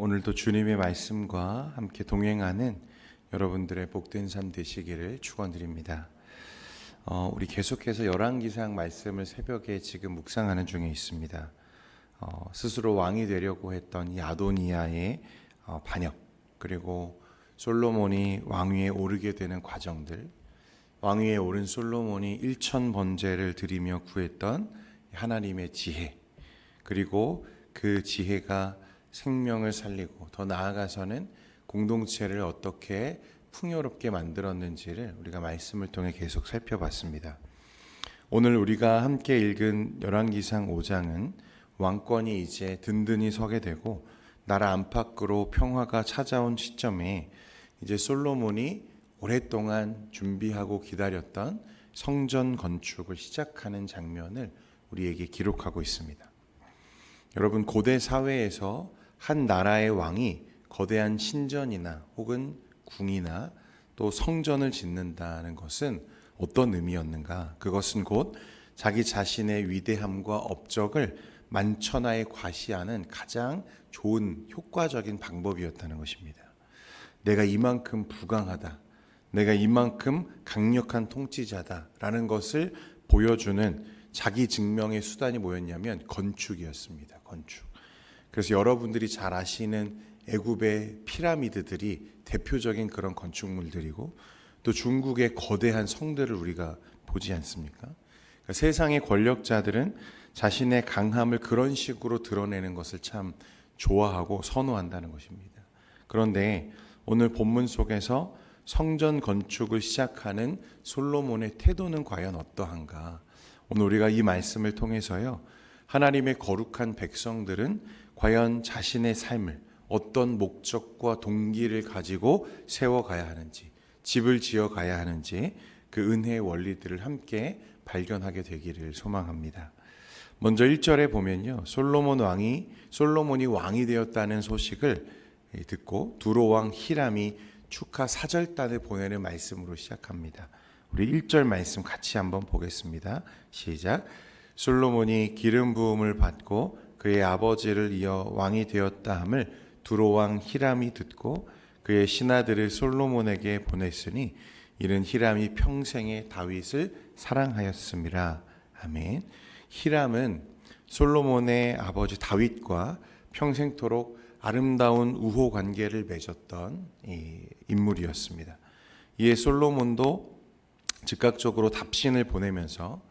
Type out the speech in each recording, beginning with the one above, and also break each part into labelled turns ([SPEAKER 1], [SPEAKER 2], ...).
[SPEAKER 1] 오늘도 주님의 말씀과 함께 동행하는 여러분들의 복된 삶 되시기를 축원드립니다. 우리 계속해서 열왕기상 말씀을 새벽에 지금 묵상하는 중에 있습니다. 스스로 왕이 되려고 했던 이 아도니아의 반역, 그리고 솔로몬이 왕위에 오르게 되는 과정들, 왕위에 오른 솔로몬이 1000번제를 드리며 구했던 하나님의 지혜, 그리고 그 지혜가 생명을 살리고 더 나아가서는 공동체를 어떻게 풍요롭게 만들었는지를 우리가 말씀을 통해 계속 살펴봤습니다. 오늘 우리가 함께 읽은 열왕기상 5장은 왕권이 이제 든든히 서게 되고 나라 안팎으로 평화가 찾아온 시점에 이제 솔로몬이 오랫동안 준비하고 기다렸던 성전 건축을 시작하는 장면을 우리에게 기록하고 있습니다. 여러분, 고대 사회에서 한 나라의 왕이 거대한 신전이나 혹은 궁이나 또 성전을 짓는다는 것은 어떤 의미였는가? 그것은 곧 자기 자신의 위대함과 업적을 만천하에 과시하는 가장 좋은 효과적인 방법이었다는 것입니다. 내가 이만큼 부강하다, 내가 이만큼 강력한 통치자다라는 것을 보여주는 자기 증명의 수단이 뭐였냐면 건축이었습니다. 건축. 그래서 여러분들이 잘 아시는 애굽의 피라미드들이 대표적인 그런 건축물들이고, 또 중국의 거대한 성들을 우리가 보지 않습니까? 그러니까 세상의 권력자들은 자신의 강함을 그런 식으로 드러내는 것을 참 좋아하고 선호한다는 것입니다. 그런데 오늘 본문 속에서 성전 건축을 시작하는 솔로몬의 태도는 과연 어떠한가? 오늘 우리가 이 말씀을 통해서요, 하나님의 거룩한 백성들은 과연 자신의 삶을 어떤 목적과 동기를 가지고 세워가야 하는지, 집을 지어가야 하는지, 그 은혜의 원리들을 함께 발견하게 되기를 소망합니다. 먼저 1절에 보면요, 솔로몬이 왕이 되었다는 소식을 듣고 두로왕 히람이 축하 사절단을 보내는 말씀으로 시작합니다. 우리 1절 말씀 같이 한번 보겠습니다. 시작. 솔로몬이 기름 부음을 받고 그의 아버지를 이어 왕이 되었다 함을 두로왕 히람이 듣고 그의 신하들을 솔로몬에게 보냈으니 이는 히람이 평생에 다윗을 사랑하였음이라. 아멘. 히람은 솔로몬의 아버지 다윗과 평생토록 아름다운 우호 관계를 맺었던 인물이었습니다. 이에 솔로몬도 즉각적으로 답신을 보내면서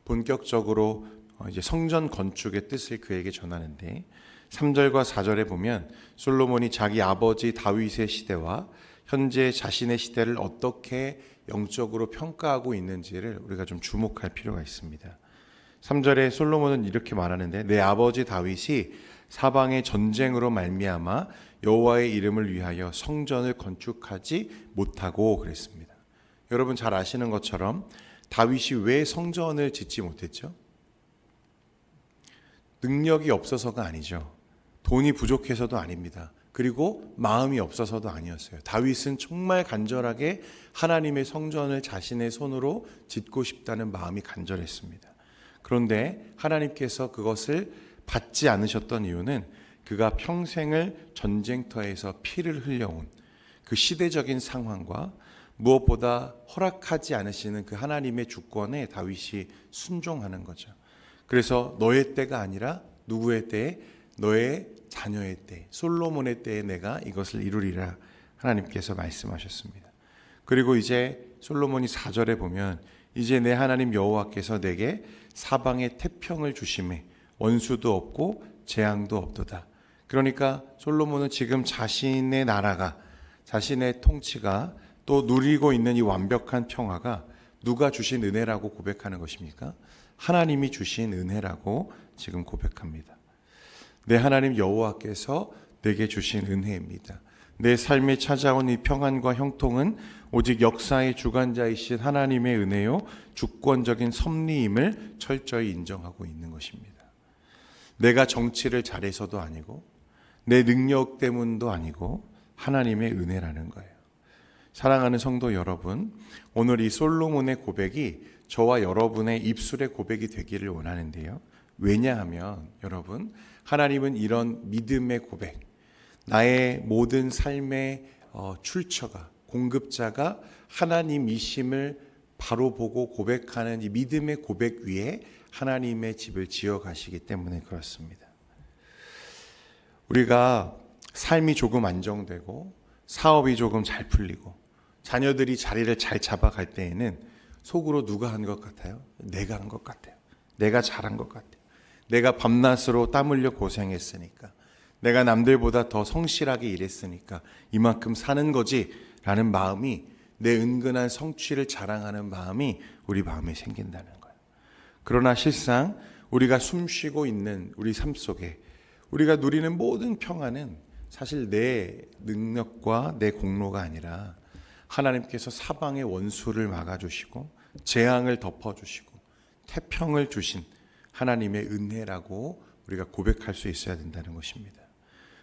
[SPEAKER 1] 본격적으로 이제 성전 건축의 뜻을 그에게 전하는데, 3절과 4절에 보면 솔로몬이 자기 아버지 다윗의 시대와 현재 자신의 시대를 어떻게 영적으로 평가하고 있는지를 우리가 좀 주목할 필요가 있습니다. 3절에 솔로몬은 이렇게 말하는데, 내 아버지 다윗이 사방의 전쟁으로 말미암아 여호와의 이름을 위하여 성전을 건축하지 못하고 그랬습니다. 여러분 잘 아시는 것처럼 다윗이 왜 성전을 짓지 못했죠? 능력이 없어서가 아니죠. 돈이 부족해서도 아닙니다. 그리고 마음이 없어서도 아니었어요. 다윗은 정말 간절하게 하나님의 성전을 자신의 손으로 짓고 싶다는 마음이 간절했습니다. 그런데 하나님께서 그것을 받지 않으셨던 이유는 그가 평생을 전쟁터에서 피를 흘려온 그 시대적인 상황과 무엇보다 허락하지 않으시는 그 하나님의 주권에 다윗이 순종하는 거죠. 그래서 너의 때가 아니라 누구의 때에? 너의 자녀의 때, 솔로몬의 때에 내가 이것을 이루리라 하나님께서 말씀하셨습니다. 그리고 이제 솔로몬이 4절에 보면 이제 내 하나님 여호와께서 내게 사방에 태평을 주심에 원수도 없고 재앙도 없도다. 그러니까 솔로몬은 지금 자신의 나라가, 자신의 통치가 또 누리고 있는 이 완벽한 평화가 누가 주신 은혜라고 고백하는 것입니까? 하나님이 주신 은혜라고 지금 고백합니다. 내 하나님 여호와께서 내게 주신 은혜입니다. 내 삶에 찾아온 이 평안과 형통은 오직 역사의 주관자이신 하나님의 은혜요 주권적인 섭리임을 철저히 인정하고 있는 것입니다. 내가 정치를 잘해서도 아니고 내 능력 때문도 아니고 하나님의 은혜라는 거예요. 사랑하는 성도 여러분, 오늘 이 솔로몬의 고백이 저와 여러분의 입술의 고백이 되기를 원하는데요. 왜냐하면 여러분, 하나님은 이런 믿음의 고백, 나의 모든 삶의 출처가, 공급자가 하나님이심을 바로 보고 고백하는 이 믿음의 고백 위에 하나님의 집을 지어 가시기 때문에 그렇습니다. 우리가 삶이 조금 안정되고 사업이 조금 잘 풀리고 자녀들이 자리를 잘 잡아갈 때에는 속으로 누가 한 것 같아요? 내가 한 것 같아요. 내가 잘한 것 같아요. 내가 밤낮으로 땀 흘려 고생했으니까, 내가 남들보다 더 성실하게 일했으니까 이만큼 사는 거지 라는 마음이, 내 은근한 성취를 자랑하는 마음이 우리 마음에 생긴다는 거예요. 그러나 실상 우리가 숨쉬고 있는 우리 삶 속에 우리가 누리는 모든 평안은 사실 내 능력과 내 공로가 아니라 하나님께서 사방의 원수를 막아주시고 재앙을 덮어주시고 태평을 주신 하나님의 은혜라고 우리가 고백할 수 있어야 된다는 것입니다.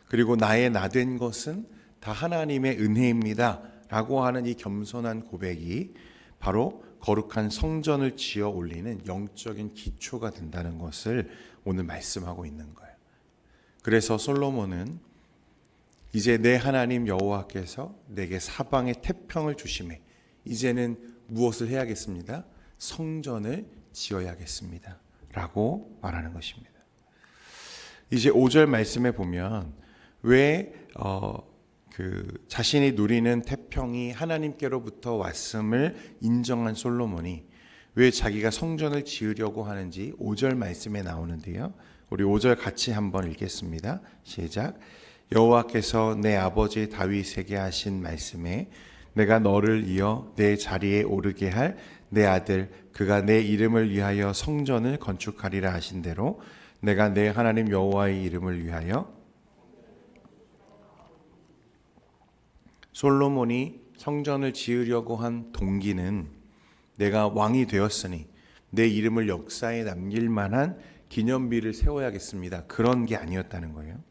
[SPEAKER 1] 그리고 나의 나된 것은 다 하나님의 은혜입니다 라고 하는 이 겸손한 고백이 바로 거룩한 성전을 지어 올리는 영적인 기초가 된다는 것을 오늘 말씀하고 있는 거예요. 그래서 솔로몬은 이제 내 하나님 여호와께서 내게 사방의 태평을 주심에 이제는 무엇을 해야겠습니다? 성전을 지어야겠습니다 라고 말하는 것입니다. 이제 5절 말씀에 보면 왜 자신이 누리는 태평이 하나님께로부터 왔음을 인정한 솔로몬이 왜 자기가 성전을 지으려고 하는지 5절 말씀에 나오는데요. 우리 5절 같이 한번 읽겠습니다. 시작. 여호와께서 내 아버지 다윗에게 하신 말씀에 내가 너를 이어 내 자리에 오르게 할 내 아들 그가 내 이름을 위하여 성전을 건축하리라 하신 대로 내가 내 하나님 여호와의 이름을 위하여. 솔로몬이 성전을 지으려고 한 동기는 내가 왕이 되었으니 내 이름을 역사에 남길 만한 기념비를 세워야겠습니다, 그런 게 아니었다는 거예요.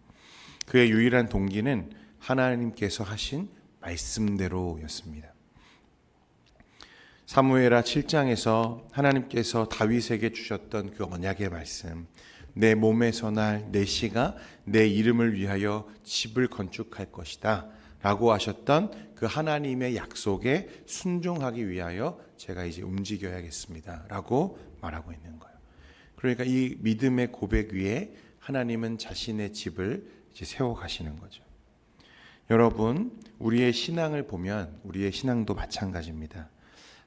[SPEAKER 1] 그의 유일한 동기는 하나님께서 하신 말씀대로였습니다. 사무엘하 7장에서 하나님께서 다윗에게 주셨던 그 언약의 말씀, 내 몸에서 날 내 씨가 내 이름을 위하여 집을 건축할 것이다 라고 하셨던 그 하나님의 약속에 순종하기 위하여 제가 이제 움직여야겠습니다 라고 말하고 있는 거예요. 그러니까 이 믿음의 고백 위에 하나님은 자신의 집을 이제 세워 가시는 거죠. 여러분, 우리의 신앙을 보면 우리의 신앙도 마찬가지입니다.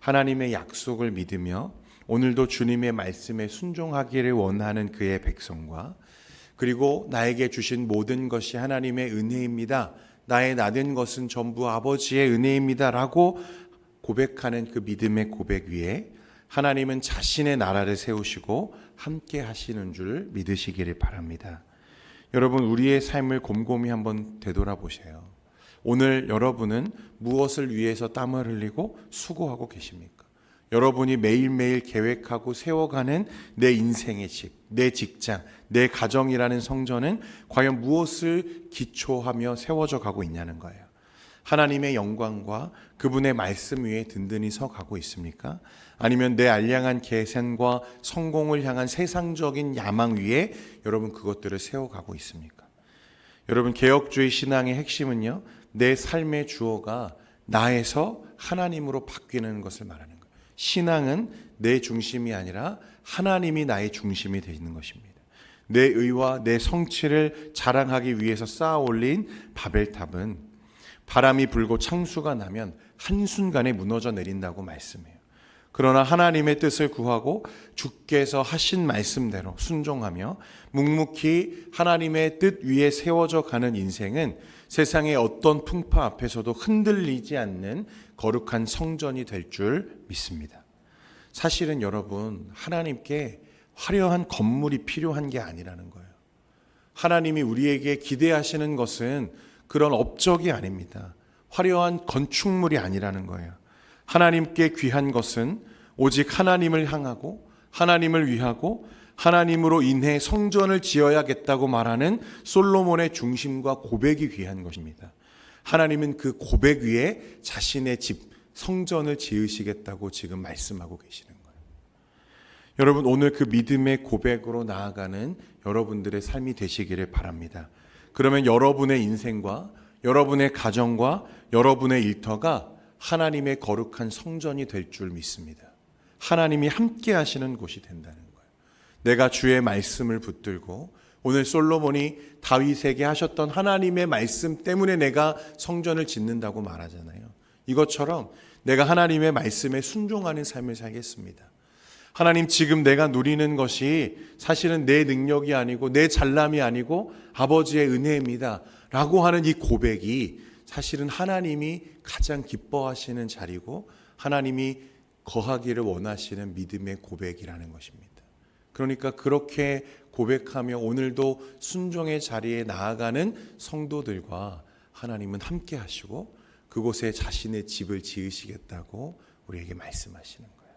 [SPEAKER 1] 하나님의 약속을 믿으며 오늘도 주님의 말씀에 순종하기를 원하는 그의 백성과, 그리고 나에게 주신 모든 것이 하나님의 은혜입니다, 나의 나된 것은 전부 아버지의 은혜입니다 라고 고백하는 그 믿음의 고백 위에 하나님은 자신의 나라를 세우시고 함께 하시는 줄 믿으시기를 바랍니다. 여러분, 우리의 삶을 곰곰이 한번 되돌아보세요. 오늘 여러분은 무엇을 위해서 땀을 흘리고 수고하고 계십니까? 여러분이 매일매일 계획하고 세워가는 내 인생의 집, 내 직장, 내 가정이라는 성전은 과연 무엇을 기초하며 세워져 가고 있냐는 거예요. 하나님의 영광과 그분의 말씀 위에 든든히 서 가고 있습니까? 아니면 내 알량한 계산과 성공을 향한 세상적인 야망 위에 여러분 그것들을 세워가고 있습니까? 여러분, 개혁주의 신앙의 핵심은요, 내 삶의 주어가 나에서 하나님으로 바뀌는 것을 말하는 거예요. 신앙은 내 중심이 아니라 하나님이 나의 중심이 되는 것입니다. 내 의와 내 성취를 자랑하기 위해서 쌓아 올린 바벨탑은 바람이 불고 창수가 나면 한순간에 무너져 내린다고 말씀해요. 그러나 하나님의 뜻을 구하고 주께서 하신 말씀대로 순종하며 묵묵히 하나님의 뜻 위에 세워져 가는 인생은 세상의 어떤 풍파 앞에서도 흔들리지 않는 거룩한 성전이 될 줄 믿습니다. 사실은 여러분, 하나님께 화려한 건물이 필요한 게 아니라는 거예요. 하나님이 우리에게 기대하시는 것은 그런 업적이 아닙니다. 화려한 건축물이 아니라는 거예요. 하나님께 귀한 것은 오직 하나님을 향하고 하나님을 위하고 하나님으로 인해 성전을 지어야겠다고 말하는 솔로몬의 중심과 고백이 귀한 것입니다. 하나님은 그 고백 위에 자신의 집, 성전을 지으시겠다고 지금 말씀하고 계시는 거예요. 여러분, 오늘 그 믿음의 고백으로 나아가는 여러분들의 삶이 되시기를 바랍니다. 그러면 여러분의 인생과 여러분의 가정과 여러분의 일터가 하나님의 거룩한 성전이 될 줄 믿습니다. 하나님이 함께 하시는 곳이 된다는 거예요. 내가 주의 말씀을 붙들고 오늘 솔로몬이 다윗에게 하셨던 하나님의 말씀 때문에 내가 성전을 짓는다고 말하잖아요. 이것처럼 내가 하나님의 말씀에 순종하는 삶을 살겠습니다. 하나님, 지금 내가 누리는 것이 사실은 내 능력이 아니고 내 잘남이 아니고 아버지의 은혜입니다 라고 하는 이 고백이 사실은 하나님이 가장 기뻐하시는 자리고 하나님이 거하기를 원하시는 믿음의 고백이라는 것입니다. 그러니까 그렇게 고백하며 오늘도 순종의 자리에 나아가는 성도들과 하나님은 함께 하시고 그곳에 자신의 집을 지으시겠다고 우리에게 말씀하시는 거예요.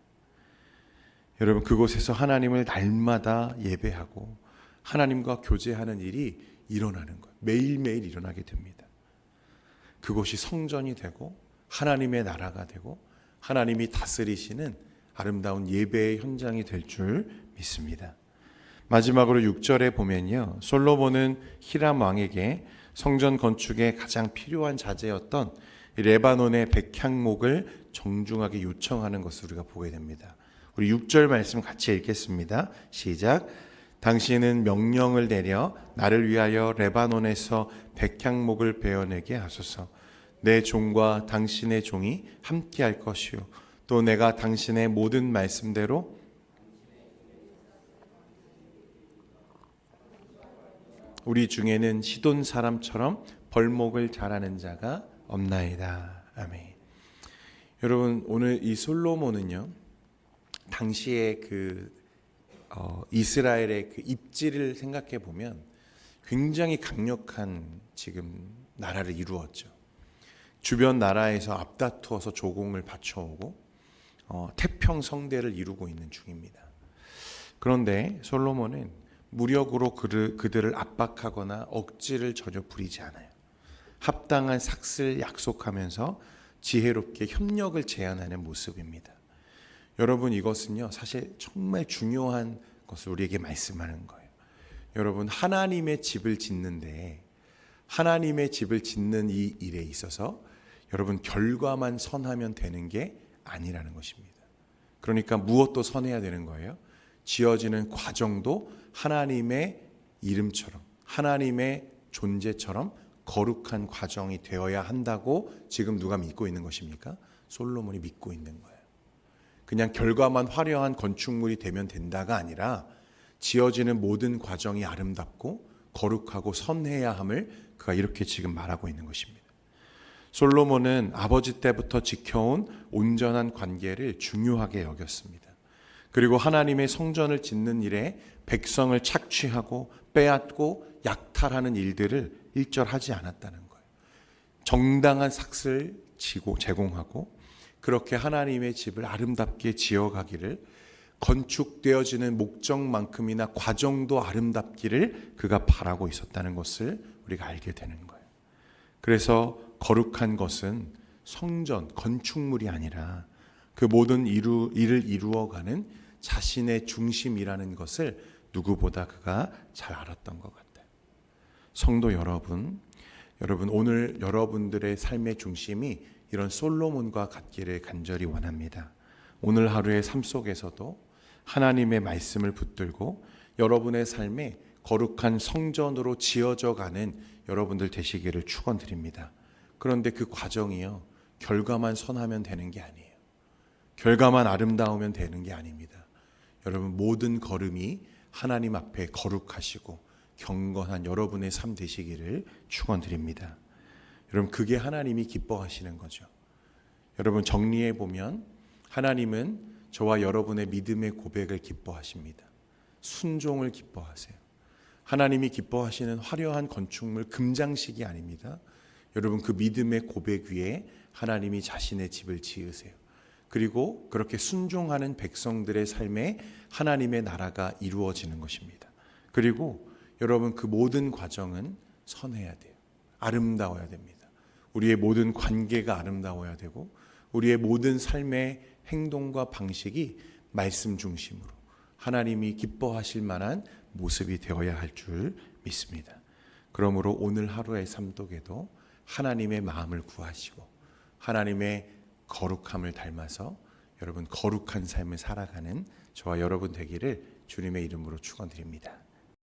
[SPEAKER 1] 여러분, 그곳에서 하나님을 날마다 예배하고 하나님과 교제하는 일이 일어나는 거예요. 매일매일 일어나게 됩니다. 그곳이 성전이 되고 하나님의 나라가 되고 하나님이 다스리시는 아름다운 예배의 현장이 될 줄 믿습니다. 마지막으로 6절에 보면요, 솔로몬은 히람 왕에게 성전 건축에 가장 필요한 자재였던 레바논의 백향목을 정중하게 요청하는 것을 우리가 보게 됩니다. 우리 6절 말씀 같이 읽겠습니다. 시작. 당신은 명령을 내려 나를 위하여 레바논에서 백향목을 베어내게 하소서. 내 종과 당신의 종이 함께할 것이요 또 내가 당신의 모든 말씀대로 우리 중에는 시돈 사람처럼 벌목을 잘하는 자가 없나이다. 아멘. 여러분, 오늘 이 솔로몬은요, 당시에 이스라엘의 그 입지를 생각해 보면 굉장히 강력한 지금 나라를 이루었죠. 주변 나라에서 앞다투어서 조공을 바쳐오고 태평성대를 이루고 있는 중입니다. 그런데 솔로몬은 무력으로 그들을 압박하거나 억지를 전혀 부리지 않아요. 합당한 삭슬 약속하면서 지혜롭게 협력을 제안하는 모습입니다. 여러분, 이것은요 사실 정말 중요한 것을 우리에게 말씀하는 거예요. 여러분, 하나님의 집을 짓는데 하나님의 집을 짓는 이 일에 있어서 여러분 결과만 선하면 되는 게 아니라는 것입니다. 그러니까 무엇도 선해야 되는 거예요. 지어지는 과정도 하나님의 이름처럼 하나님의 존재처럼 거룩한 과정이 되어야 한다고 지금 누가 믿고 있는 것입니까? 솔로몬이 믿고 있는 거예요. 그냥 결과만 화려한 건축물이 되면 된다가 아니라 지어지는 모든 과정이 아름답고 거룩하고 선해야 함을 그가 이렇게 지금 말하고 있는 것입니다. 솔로몬은 아버지 때부터 지켜온 온전한 관계를 중요하게 여겼습니다. 그리고 하나님의 성전을 짓는 일에 백성을 착취하고 빼앗고 약탈하는 일들을 일절하지 않았다는 거예요. 정당한 삭슬 제공하고 그렇게 하나님의 집을 아름답게 지어가기를, 건축되어지는 목적만큼이나 과정도 아름답기를 그가 바라고 있었다는 것을 우리가 알게 되는 거예요. 그래서 거룩한 것은 성전, 건축물이 아니라 그 모든 일을 이루어가는 자신의 중심이라는 것을 누구보다 그가 잘 알았던 것 같아요. 성도 여러분 오늘 여러분들의 삶의 중심이 이런 솔로몬과 같기를 간절히 원합니다. 오늘 하루의 삶 속에서도 하나님의 말씀을 붙들고 여러분의 삶에 거룩한 성전으로 지어져 가는 여러분들 되시기를 축원드립니다. 그런데 그 과정이요, 결과만 선하면 되는 게 아니에요. 결과만 아름다우면 되는 게 아닙니다. 여러분, 모든 걸음이 하나님 앞에 거룩하시고 경건한 여러분의 삶 되시기를 축원드립니다. 여러분, 그게 하나님이 기뻐하시는 거죠. 여러분, 정리해 보면 하나님은 저와 여러분의 믿음의 고백을 기뻐하십니다. 순종을 기뻐하세요. 하나님이 기뻐하시는 화려한 건축물, 금장식이 아닙니다. 여러분, 그 믿음의 고백 위에 하나님이 자신의 집을 지으세요. 그리고 그렇게 순종하는 백성들의 삶에 하나님의 나라가 이루어지는 것입니다. 그리고 여러분, 그 모든 과정은 선해야 돼요. 아름다워야 됩니다. 우리의 모든 관계가 아름다워야 되고 우리의 모든 삶의 행동과 방식이 말씀 중심으로 하나님이 기뻐하실 만한 모습이 되어야 할 줄 믿습니다. 그러므로 오늘 하루의 삶독에도 하나님의 마음을 구하시고 하나님의 거룩함을 닮아서 여러분 거룩한 삶을 살아가는 저와 여러분 되기를 주님의 이름으로 축원드립니다.